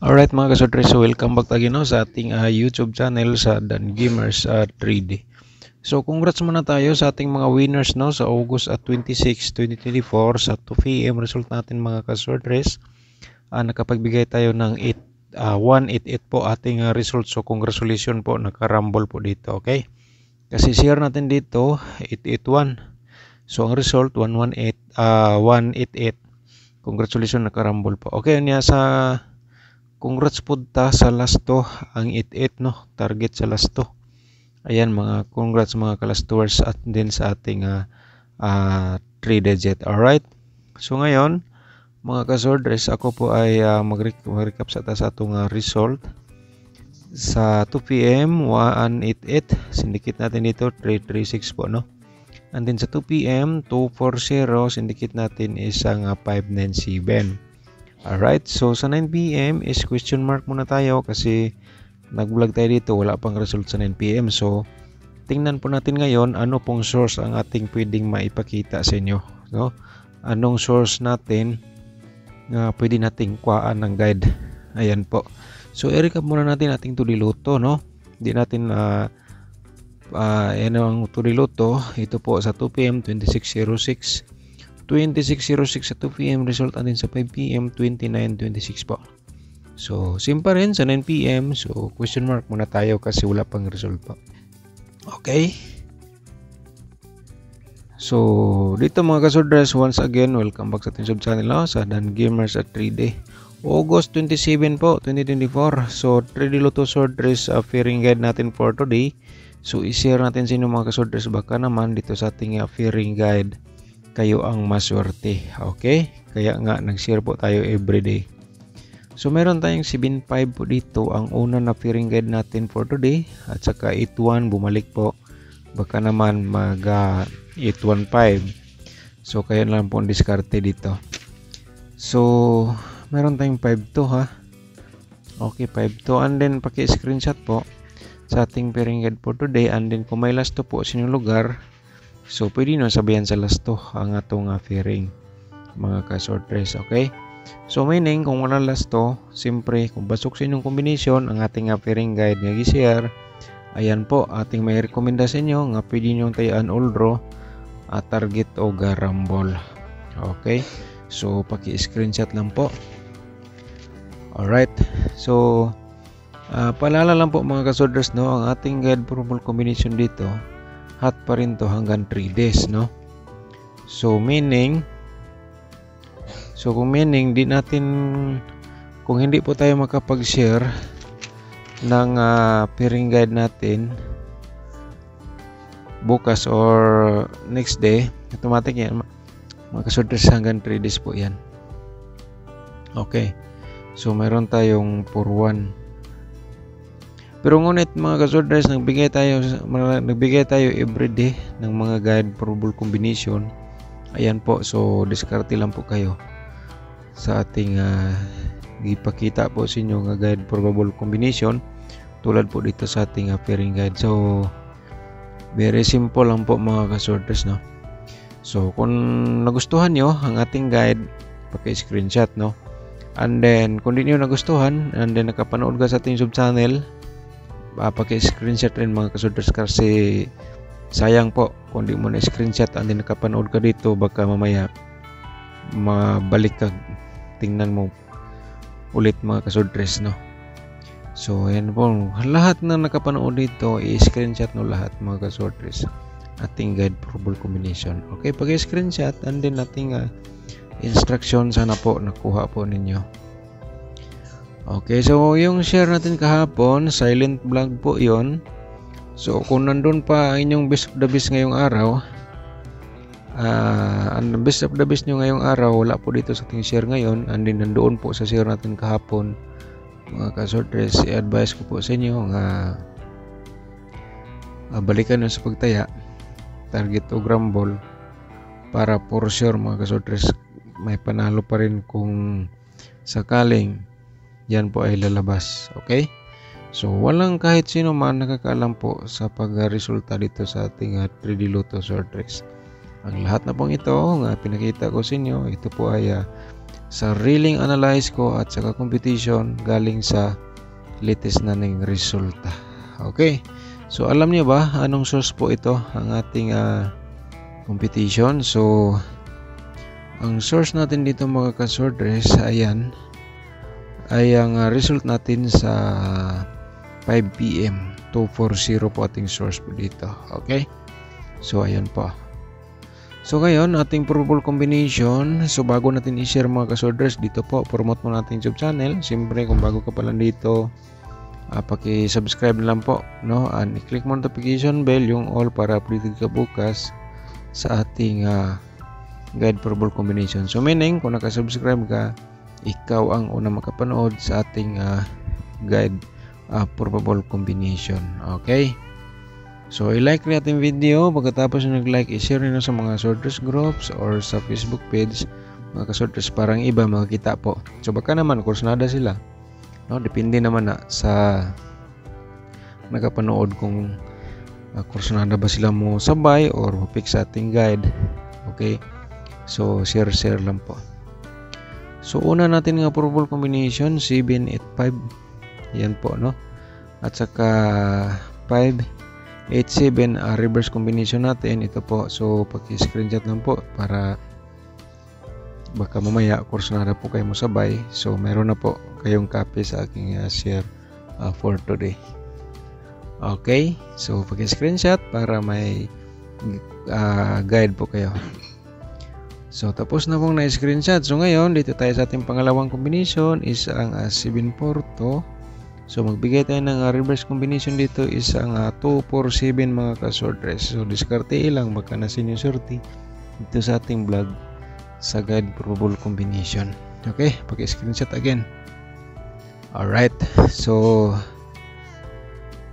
Alright mga kasodre, so welcome back again no, sa ating YouTube channel sa Dan Gamers 3D. So congrats muna tayo sa ating mga winners no sa August 26, 2024 sa 2 PM result natin mga kasodres. Nakapagbigay tayo ng 188 po ating result. So congratulations po, nakarambol po dito, okay? Kasi share natin dito 881. So ang result 188. Congratulations, nakarambol po. Okay, niya sa congrats po ta sa last 2 ang 88 no, target sa last 2. Ayan mga congrats mga kalastors at din sa ating 3 digit. Alright, so ngayon mga kasordres, ako po ay mag-recap sa atong result sa 2 PM 188, sindikit natin dito 336 po no, and then sa 2 PM 240, sindikit natin isang 597. Alright, so sa 9 PM is question mark muna tayo kasi nag-vlog tayo dito, wala pang result sa 9 PM. So, tingnan po natin ngayon ano pong source ang ating pwedeng maipakita sa inyo. No? Anong source natin na pwede nating kuhaan ng guide. Ayan po. So, i-recap muna natin ating tudiluto. No? Hindi natin yan ang tudiluto. Ito po sa 2 PM 2606. 2606 sa 2 PM result natin sa 5 PM 2926 po. So same pa rin sa 9 PM. So question mark muna tayo kasi wala pang result po. Okay. So dito mga kasordres, once again welcome back sa ating sub channel no, sa Dan Gamers 3D. August 27 po 2024. So 3D Lotto Swordress fairing guide natin for today. So i-share natin sa inyo mga kasordres, baka naman dito sa ating fairing guide kayo ang maswerte. Okay? Kaya nga nag-share po tayo everyday. So meron tayong 75 po dito ang una na fairing guide natin for today, at saka 81 bumalik po. Baka naman mag 815. So kaya lang po ang diskarte dito. So meron tayong 52 ha. Okay, 52, and then paki-screenshot po sa ating fairing guide for today, and then kung may last 2 po sa inyong lugar, so pwede nyo sabihan sa last 2 ang atong fairing mga ka-sortress. Okay, so meaning kung wala last 2, siyempre kung basok sa inyong combination ang ating fairing guide nga gi-share, ayan po ating may rekomenda sa inyo nga pwede nyo tayaan all draw target o garambol. Okay, so paki-screenshot lang po. Alright, so paalala lang po mga ka-sortress no, ang ating guide probable combination dito hot pa rin to hanggang 3 days no. So meaning kung di natin, kung hindi po tayo makapag-share ng pairing guide natin bukas or next day, automatic yan mga kasordres, hanggang 3 days po yan. Okay, so meron tayong 4-1. Pero ngunit mga kasordres, nagbigay tayo everyday ng mga guide probable combination. Ayan po, so diskarte lang po kayo sa ating ipakita po sa inyo nga guide probable combination tulad po dito sa ating pairing guide. So very simple lang po mga kasordres no. So kung nagustuhan nyo ang ating guide, paki-screenshot no. And then kung di nyo nagustuhan, and then nakapanood ka sa ating sub channel, paki-screenshot rin mga kasordres kasi sayang po kung di mo na screenshot and then nakapanood ka dito, baka mamaya mabalik ka, tingnan mo ulit mga kasordres no. So yan po, lahat na nakapanood dito i-screenshot no, lahat mga kasordres ating guide probable combination. Okay, paki-screenshot and then ating instruction, sana po nakuha po ninyo. Okay, so yung share natin kahapon, silent vlog po yon. So kung nandun pa inyong best of the best ngayong araw, ang best of the best nyo ngayong araw, wala po dito sa ating share ngayon, and then nandoon po sa share natin kahapon mga ka-sortress, i-advise ko po sa inyo nga balikan nyo sa pagtaya target o grambol para for sure mga ka-sortress may panalo pa rin kung sakaling yan po ay lalabas. Okay, so walang kahit sino man nakakaalam po sa pag-resulta dito sa ating 3D Lotto Sortress. Ang lahat na pong ito nga pinakita ko sa inyo, ito po ay sa reeling analyze ko at saka competition galing sa latest na ning resulta. Okay, so alam niyo ba anong source po ito ang ating competition? So ang source natin dito mga kasordres, ayan ay ang result natin sa 5 PM 240 po ating source po dito. Okay, so ayan po. So ngayon, ating probable combination. So bago natin i-share mga kasorders, dito po, promote mo natin YouTube channel. Siyempre, kung bago ka pa lang dito, paki-subscribe lang po, no? And i-click mo notification bell, yung all, para updated ka bukas sa ating guide probable combination. So meaning, kung nakasubscribe ka, ikaw ang unang makapanood sa ating guide probable combination. Okay? So, i-like rin ating video. Pagkatapos nag-like, i-share nyo sa mga sorters groups or sa Facebook page, mga kasorters, parang iba makikita po. So, baka naman, kursunada sila. No? Depende naman na sa nakapanood kung kursunada ba sila mo sabay or pick sa ating guide. Okay? So, share lang po. So, una natin nga probable combination, 7, 8, 5. Yan po, no? At saka 5, 8, 7 reverse combination natin. Ito po. So, paki-screenshot lang po para baka mamaya kursunada po kayo mo sabay. So, meron na po kayong copy sa aking share for today. Okay? So, paki-screenshot para may guide po kayo. So, tapos na pong na-screenshot. So, ngayon, dito tayo sa ating pangalawang combination is ang 742. So, magbigay tayo ng reverse combination dito is ang 247 mga kasordres. So, diskarte lang baka na sinusorti dito sa ating vlog sa guide probable combination. Okay, paki-screenshot again. Alright, so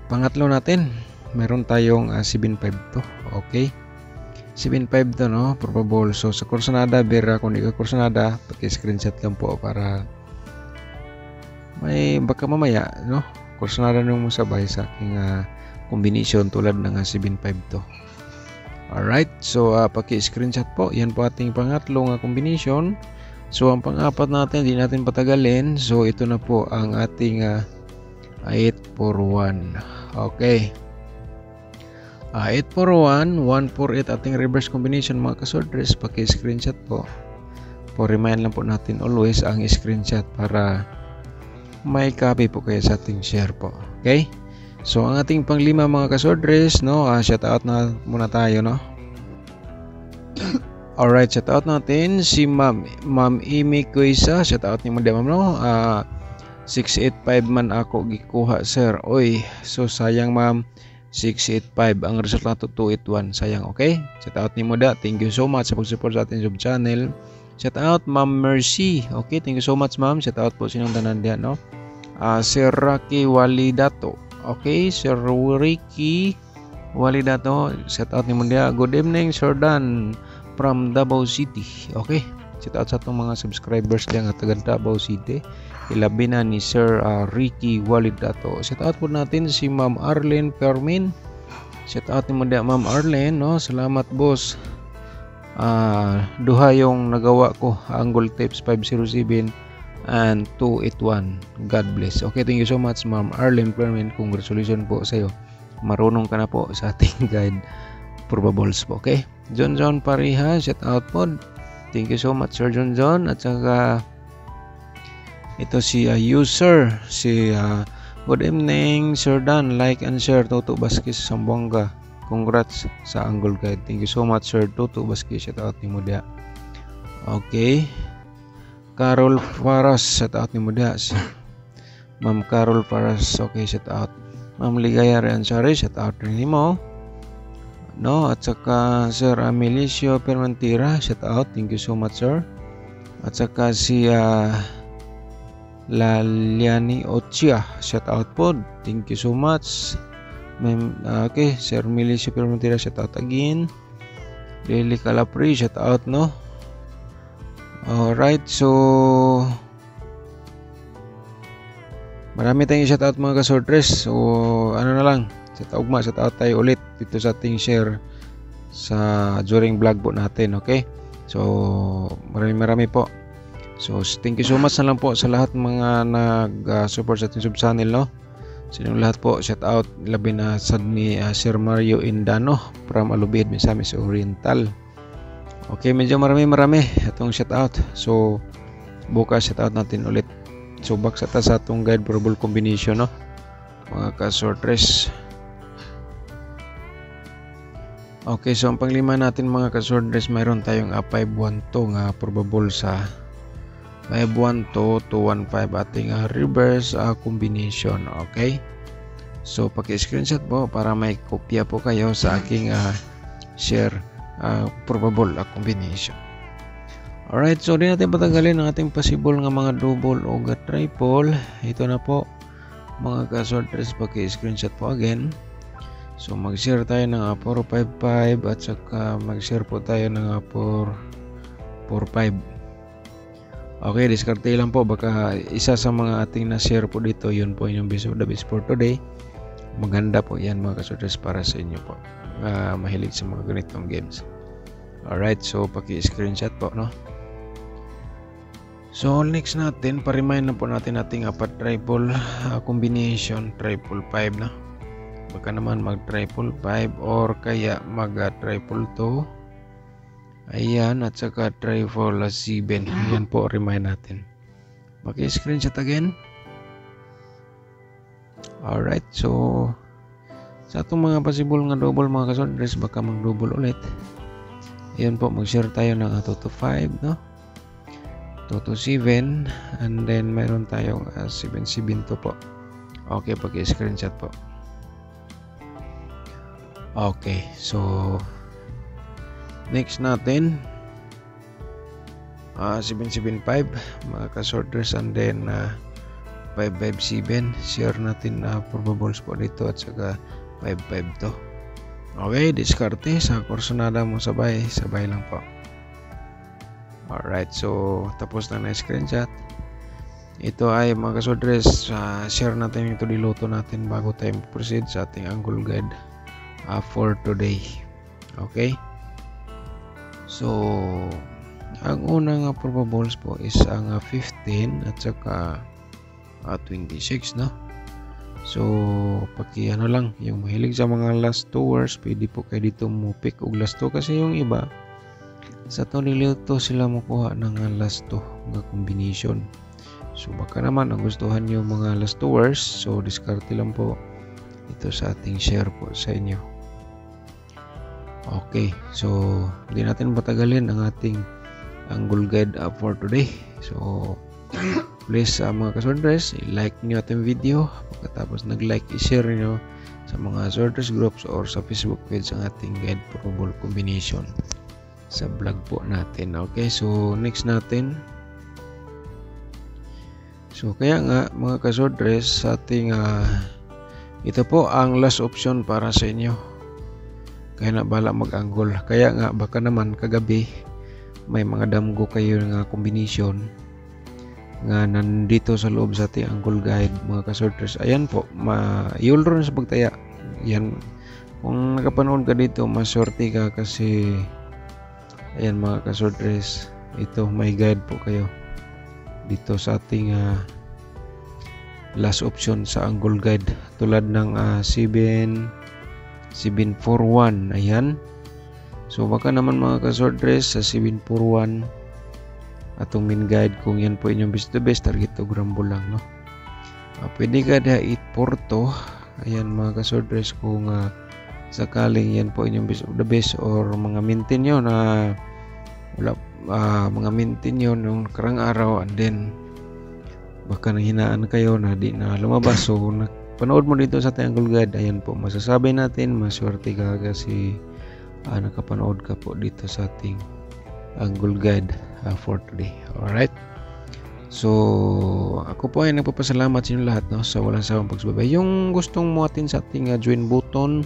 pangatlo natin, meron tayong 752. Okay, 752 no, probable. So, sa kursunada, bira kung di ka kursunada, paki-screenshot lang po para may baka mamaya, no? Kursunada nung sabay sa aking combination tulad ng 752. Alright, so paki-screenshot po. Yan po ating pangatlong combination. So, ang pang-apat natin, hindi natin patagalin. So, ito na po ang ating 841. Okay. 841, 148 ating reverse combination mga kasordres. Paki-screenshot po. For remind lang po natin always ang screenshot para may copy po kayo sa ating share po. Okay? So, ang ating panglima mga kasordres, no? Shout out na muna tayo, no? Alright, shout out natin si Ma'am Amy Kuisa. Shout out ni Ma'am, no? 685 man ako gikuha, sir. Oy, so sayang ma'am. 685. Ang result na to 281. Sayang, okay? Shout out ni Muda. Thank you so much sa pag-support sa ating YouTube channel. Shout out Ma'am Mercy. Okay, thank you so much ma'am. Shout out po sinong tanan diyan, no? Sir Rocky Walidato. Okay, Sir Ricky Walidato. Shout out ni Mundia. Good evening, Sir Dan from Davao City. Okay, shout out sa itong mga subscribers diyan at taga Davao City. Ilabi na ni Sir Ricky Walidato. Shout out po natin si Ma'am Arlene Fermin. Shout out ni Mundia Ma'am Arlene, no? Salamat boss. Duha yung nagawa ko, angle tapes 507 and 281. God bless. Okay, thank you so much Ma'am Arlene Permin. Congratulations po sa iyo. Marunong ka na po sa ating guide probables po. Okay, John Pariha, shout out po. Thank you so much Sir John. At saka ito si user si good evening Sir Dan, like and share Toto Baskis Sambuanga. Congrats sa angle guide. Thank you so much Sir Toto Baskis. Shout out ni Muda. Okay, Carol Faras, shout out ni Muda. Ma'am Carol Faras, okay, shout out. Ma'am Ligaya Reansari, shout out rin mo, no? At saka Sir Amelicio Permentira, shout out. Thank you so much sir. At saka si Laliani Ochia, shout out po. Thank you so much. Okay, Sir Milicio Permentira, shout out again. Lily Calapri, shout out, no? Alright, so marami tayong shout out mga kasordres. So ano na lang, shout out tayo ulit dito sa ating share sa during vlog po natin. Okay, so marami po. So thank you so much na lang po sa lahat mga nag-support sa ating sub channel, no. Sa inyong lahat po, shout out labi na sad ni Sir Mario Indano from Alubid, Misamis Oriental. Okay, medyo marami atong shout out. So bukas shout out natin ulit. So back sa atong guide probable combination, no, mga ka-sortress. Okay, so ang panglima natin mga ka-sortress, mayroon tayong 512 nga probable sa 512 215 ating reverse combination. Okay, so paki-screenshot po para may kopya po kayo sa aking share probable combination. Alright, so di natin patagalin ang ating possible nga mga double o triple. Ito na po mga ka-sortress, paki-screenshot po again. So mag-share tayo ng 455 at saka mag-share po tayo ng 445. Okay, diskarte lang po, baka isa sa mga ating na-share po dito, yun po yung best of the best for today. Maganda po yan mga ka-sortress para sa inyo po, mahilig sa mga ganitong games. Alright, so paki-screenshot po, no. So next natin, pa-remind na po natin ating triple combination, triple 5 na. Baka naman mag triple 5 or kaya mag triple 2. Ayan, at saka triple 7. Ayan po, remind natin. Maki-screenshot again. Alright, so sa itong mga possible nga double mga ka-sortress, baka mag-double ulit. Ayan po, mag-share tayo ng 2 to 5, no? 2 to 7. And then mayroon tayong 7 to po. Okay, paki-screenshot po. Okay, so next natin 775 mga ka-sortress, and then 557. Share natin probables po dito at saka 552. Okay, diskarte sa korsonada mo, sabay lang po. Alright, so tapos na screenshot. Ito ay mga ka-sortress, share natin ito, diluto natin bago tayo proceed sa ating angle guide for today. Okay, so ang unang probables po is ang 15 at saka 26, no. So paki lang yung mahilig sa mga last 2 words, pwede po kayo dito mo pick og last 2, kasi yung iba sa to nilito sila makuha ng last 2 nga combination. So baka naman ang gustuhan nyo mga last 2 words, so diskarte lang po ito sa ating share po sa inyo. Okay, so hindi natin patagalin ang ating angle guide for today. So please mga ka-sortress, i-like nyo ating video. Pagkatapos nag-like, i-share nyo sa mga sortress groups or sa Facebook page ang ating guide probable combination sa vlog po natin. Okay, so next natin, so kaya nga mga ka-sortress, sa ating ito po ang last option para sa inyo. Kaya na bala mag-angle. Kaya nga baka naman kagabi may mga damgo kayo nga combination nga nandito sa loob sa ating angle guide mga ka-sortress. Ayan po, ma-yulro na sa pagtaya. Yan, kung nakapanood ka dito, maswerte ka kasi ayan mga ka-sortress, ito may guide po kayo dito sa ating last option sa angle guide, tulad ng 741. Ayan, so baka naman mga ka-sortress sa 741 atong main guide, kung yan po inyong best to best, target to grambo lang, no. Pwede ka da 842. Ayan mga ka-sortress, kung sakaling yan po inyong best of the best or mga maintain nyo na wala, mga maintain nyo nung karang araw, and then baka nanghinaan kayo na di na lumabas, so panood mo dito sa ating angle guide. Ayan po, masasabi natin maswerte ka kasi nakapanood ka po dito sa ating angle guide for today. Alright, so ako po ay nagpapasalamat sa inyo lahat, no, sa walang sawang pagsubaybay. Yung gustong mo atin sa ating join button,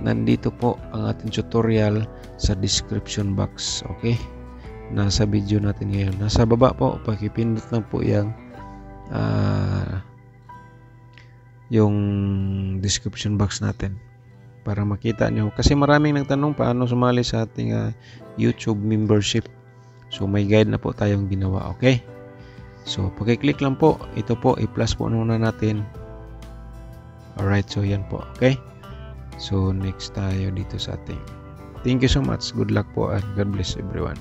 nandito po ang ating tutorial sa description box. Okay, nasa video natin ngayon, nasa baba po, pakipindot lang po yung description box natin para makita nyo, kasi maraming nagtanong paano sumali sa ating YouTube membership. So may guide na po tayong ginawa, okay? So pag-click lang po, ito po i-plus po muna natin. Alright, so yan po, okay? So next tayo dito sa ating. Thank you so much. Good luck po and God bless everyone.